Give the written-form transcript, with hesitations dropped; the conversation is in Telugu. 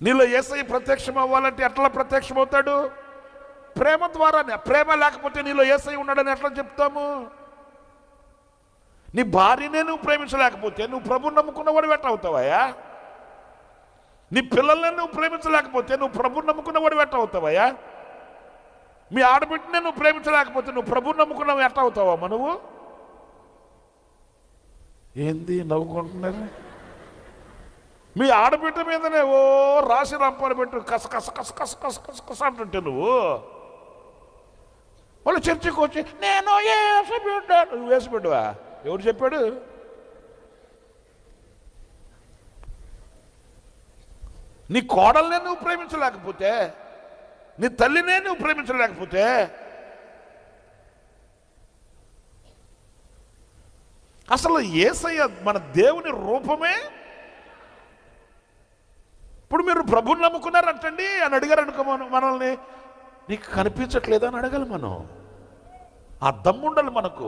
నీలో యేసయ్య ప్రత్యక్షం అవ్వాలంటే ఎట్లా ప్రత్యక్షం అవుతాడు? ప్రేమ ద్వారానే. ప్రేమ లేకపోతే నీలో యేసయ్య ఉన్నాడని ఎట్లా చెప్తాము? నీ భార్యనే నువ్వు ప్రేమించలేకపోతే నువ్వు ప్రభుని నమ్ముకున్నవాడు ఎట్లా అవుతావయ్యా? నీ పిల్లల్ని నువ్వు ప్రేమించలేకపోతే నువ్వు ప్రభుని నమ్ముకున్నవాడు ఎట్లా అవుతావయ్యా? మీ ఆడబిడ్డనే నువ్వు ప్రేమించలేకపోతే నువ్వు ప్రభుని నమ్ముకున్నావు ఎట్లా అవుతావమ్మా నువ్వు? ఏంది నవ్వుకుంటున్నారు? మీ ఆడబిడ్డ మీదనే ఓ రాసి రంపాలు పెట్టు కస కస కస కస కస కస కస అంటుంటే నువ్వు వాళ్ళు చర్చకు వచ్చి నేను యేసు బిడ్డ, నువ్వు యేసు బిడ్డవా? ఎవరు చెప్పాడు? నీ కోడల్నే నువ్వు ప్రేమించలేకపోతే, నీ తల్లినే నువ్వు ప్రేమించలేకపోతే అసలు యేసయ్య మన దేవుని రూపమే. ఇప్పుడు మీరు ప్రభుని నమ్ముకున్నారంటండి అని అడిగారు అనుకో, మనల్ని నీకు కనిపించట్లేదా అని అడగాలి మనం. ఆ దమ్ముండాలి మనకు.